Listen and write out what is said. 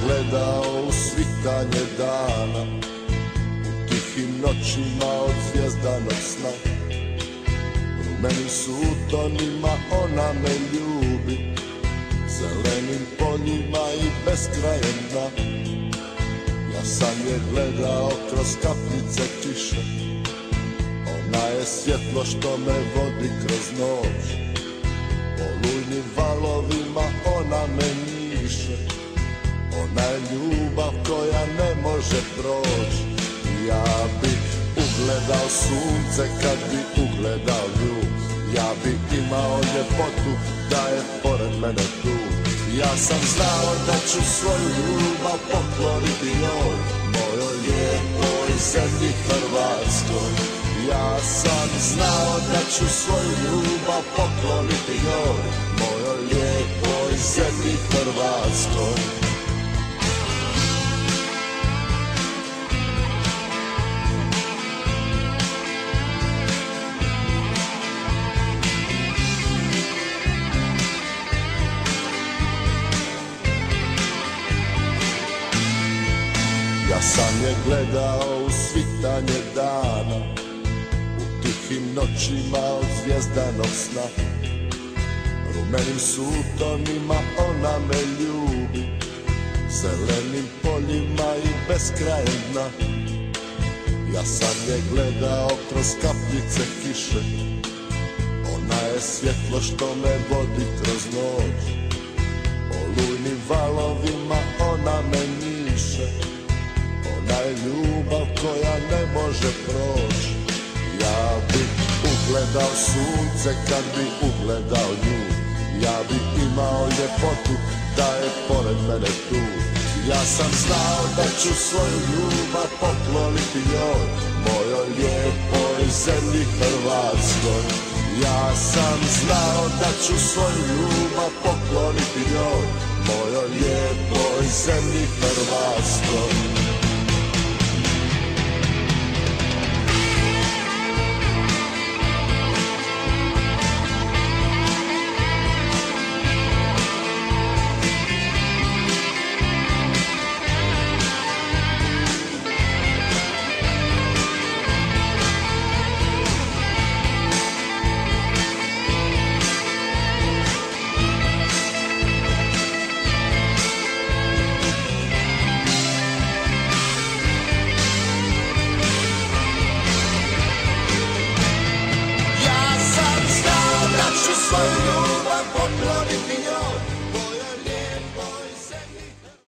gledao u svitanje dana, u tihim noćima od zvjezdanog sna. Rumenim sutonima ona me ljubi, zelenim poljima i beskrajem dna. Ja sam je gledao kroz kapljice kiše, ona je svjetlo što me vodi kroz noć. Olujnim valovima ona me njiše, ona je ljubav koja ne može proći. Ja bi ugledao sunce kad bi ugledao nju, ja bi imao ljepotu da je pored mene tu. Ja sam znao da ću svoju ljubav pokloniti njoj, mojoj lijepoj zemlji Hrvatskoj. Ja sam znao da ću svoju ljubav pokloniti njoj, mojoj lijepoj zemlji Hrvatskoj. Ja sam je gledao u svitanje dana, u tihim noćima od zvjezdanog sna. Rumenim sutonima ona me ljubi, zelenim poljima i beskrajem dna. Ja sam je gledao kroz kapljice kiše, ona je svjetlo što me vodi kroz noć. Olujnim valovima ona me njiše, ona je ljubav koja ne može proći. Ja bi ugledao sunce kad bi ugledao nju, ja bi imao ljepotu da je pored mene tu. Ja sam znao da ću svoju ljubav pokloniti njoj, mojoj lijepoj zemlji Hrvatskoj. Ja sam znao da ću svoju ljubav pokloniti njoj, mojoj lijepoj zemlji Hrvatskoj. Svoju ljubav